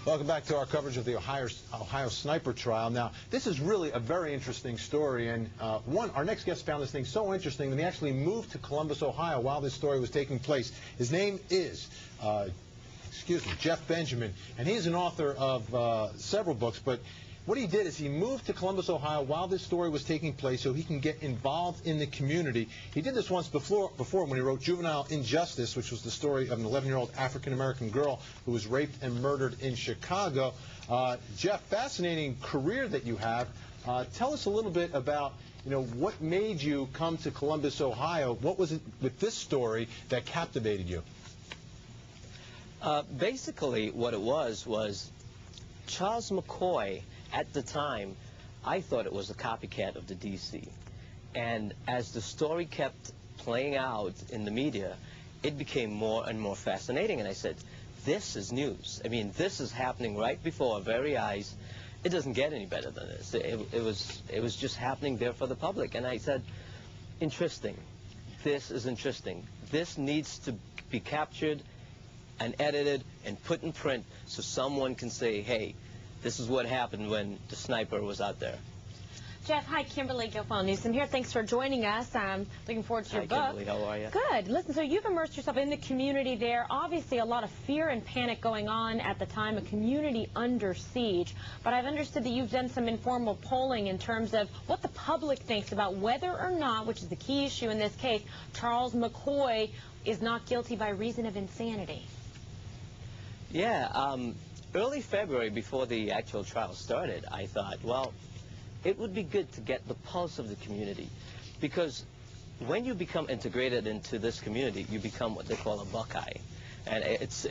Welcome back to our coverage of the Ohio sniper trial. Now, this is really a very interesting story, and our next guest found this thing so interesting that he actually moved to Columbus, Ohio while this story was taking place. His name is, Jeff Benjamin, and he's an author of several books, but what he did is he moved to Columbus, Ohio while this story was taking place so he can get involved in the community. He did this once before when he wrote Juvenile Injustice, which was the story of an 11-year-old African-American girl who was raped and murdered in Chicago. Jeff, fascinating career that you have. Tell us a little bit about, what made you come to Columbus, Ohio? What was it with this story that captivated you? Basically, what it was Charles McCoy. At the time, I thought it was a copycat of the DC. And as the story kept playing out in the media, it became more and more fascinating. And I said, this is news. I mean, this is happening right before our very eyes. It doesn't get any better than this. It was just happening there for the public. And I said, interesting. This is interesting. This needs to be captured and edited and put in print so someone can say, hey, this is what happened when the sniper was out there. Jeff, hi, Kimberly Guilfoyle-Newsom here. Thanks for joining us. I'm looking forward to your book. Hi, Kimberly. How are you? Good. Listen, so you've immersed yourself in the community there. Obviously, a lot of fear and panic going on at the time, a community under siege. But I've understood that you've done some informal polling in terms of what the public thinks about whether or not, which is the key issue in this case, Charles McCoy is not guilty by reason of insanity. Yeah. Early February, before the actual trial started, I thought, well, it would be good to get the pulse of the community, because when you become integrated into this community, you become what they call a Buckeye. And it's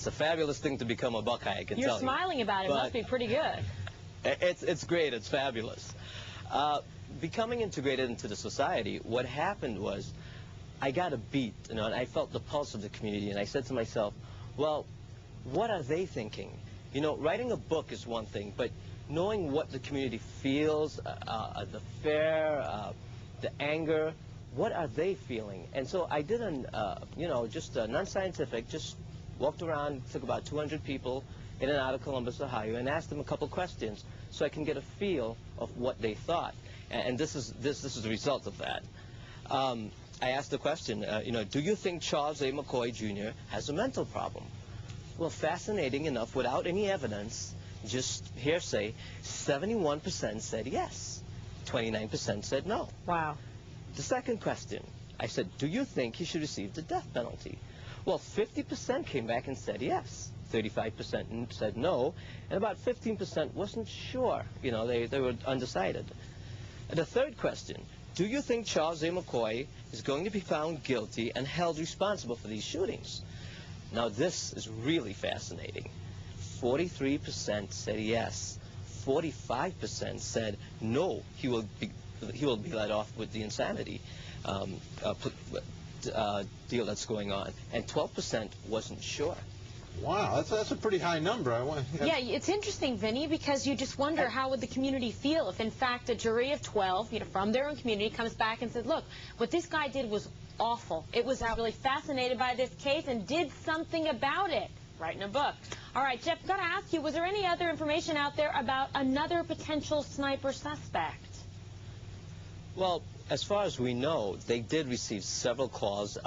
a fabulous thing to become a Buckeye, I can tell you. You're smiling about it. It must be pretty good. It's great. It's fabulous. Becoming integrated into the society, what happened was I got a beat, and I felt the pulse of the community, and I said to myself, well, what are they thinking? Writing a book is one thing, but knowing what the community feels, the fear, the anger, what are they feeling? And so I did just non-scientific, just walked around, took about 200 people in and out of Columbus, Ohio, and asked them a couple questions so I can get a feel of what they thought. And this is the result of that. I asked the question, do you think Charles A. McCoy Jr. has a mental problem? Well, fascinating enough, without any evidence, just hearsay, 71% said yes. 29% said no. Wow. The second question, I said, do you think he should receive the death penalty? Well, 50% came back and said yes. 35% said no, and about 15% wasn't sure. They were undecided. And the third question, do you think Charles A. McCoy is going to be found guilty and held responsible for these shootings? Now, this is really fascinating. 43% said yes. 45% said no, he will be let off with the insanity deal that's going on. And 12% wasn't sure. Wow, that's a pretty high number. Yeah, it's interesting, Vinny, because you just wonder how would the community feel if, in fact, a jury of 12, from their own community comes back and says, look, what this guy did was awful. It was really fascinated by this case and did something about it. Writing a book. All right, Jeff, I've got to ask you, was there any other information out there about another potential sniper suspect? Well, as far as we know, they did receive several calls.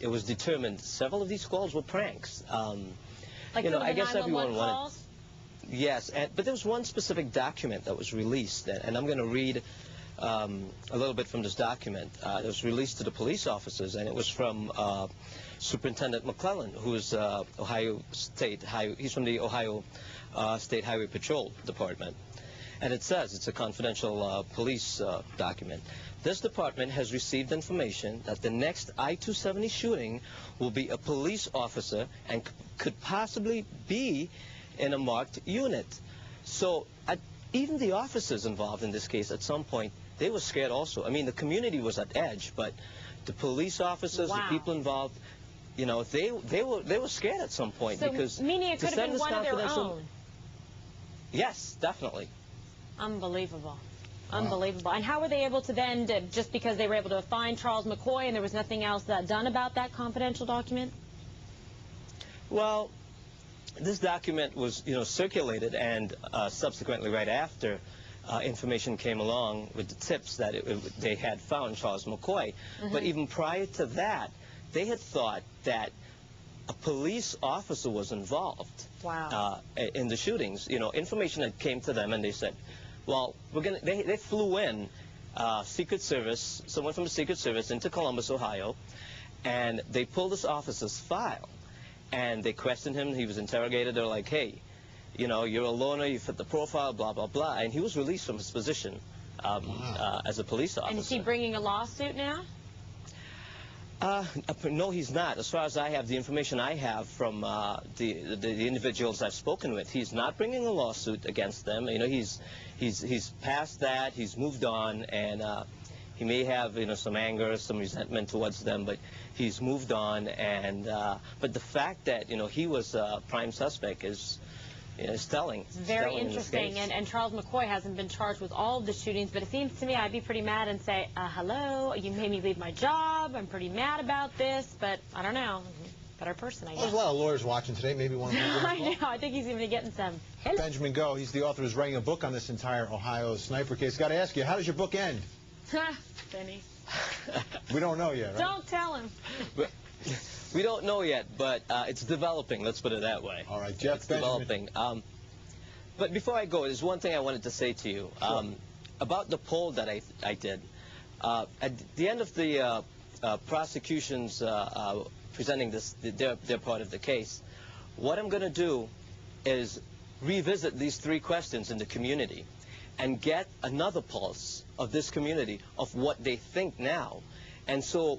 It was determined several of these calls were pranks. Like I guess everyone calls? wanted. Yes, but there was one specific document that was released, and I'm going to read a little bit from this document. It was released to the police officers, and it was from Superintendent McClellan, who is Ohio State Highway. He's from the Ohio State Highway Patrol Department. And it says, it's a confidential police document. This department has received information that the next I-270 shooting will be a police officer and could possibly be in a marked unit. So even the officers involved in this case, at some point, they were scared also. I mean, the community was at edge, but the police officers, the people involved, they were scared at some point. So because meaning it could have been one of their own. Yes, definitely. Unbelievable. Wow. Unbelievable. And how were they able to then, just because they were able to find Charles McCoy and there was nothing else done about that confidential document? Well, This document was, circulated, and subsequently, right after, information came along with the tips that they had found Charles McCoy. But even prior to that, they had thought that a police officer was involved. Wow. In the shootings. Information that came to them, and they said, well, they flew in Secret Service, someone from the Secret Service, into Columbus, Ohio, and they pulled this officer's file, and they questioned him. He was interrogated. They're like, hey, you're a loner, you fit the profile, blah, blah, blah. And he was released from his position as a police officer. And is he bringing a lawsuit now? No, he's not. As far as I have, the information I have from the individuals I've spoken with, he's not bringing a lawsuit against them. He's past that. He's moved on, and he may have some anger, some resentment towards them, but he's moved on. And but the fact that he was a prime suspect is telling. It's very interesting, and Charles McCoy hasn't been charged with all of the shootings, but it seems to me I'd be pretty mad and say, hello, you made me leave my job, I'm pretty mad about this, but I don't know, better person, I guess. Well, there's a lot of lawyers watching today, maybe one of them. I know, I think he's going to be getting some. Benjamin Go, he's the author, is writing a book on this entire Ohio sniper case. Got to ask you, how does your book end? Benny. We don't know yet, right? Don't tell him. We don't know yet, but it's developing, let's put it that way. All right, Jeff, it's developing. But before I go, there's one thing I wanted to say to you about the poll that I did. At the end of the prosecution's presenting their part of the case, what I'm going to do is revisit these 3 questions in the community and get another pulse of this community of what they think now. And so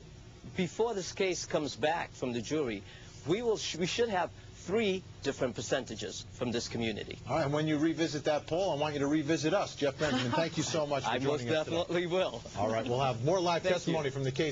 before this case comes back from the jury, we should have 3 different percentages from this community. All right, and when you revisit that poll, I want you to revisit us. Jeff Benjamin, thank you so much for joining us today. I most definitely will. All right, we'll have more live testimony from the case.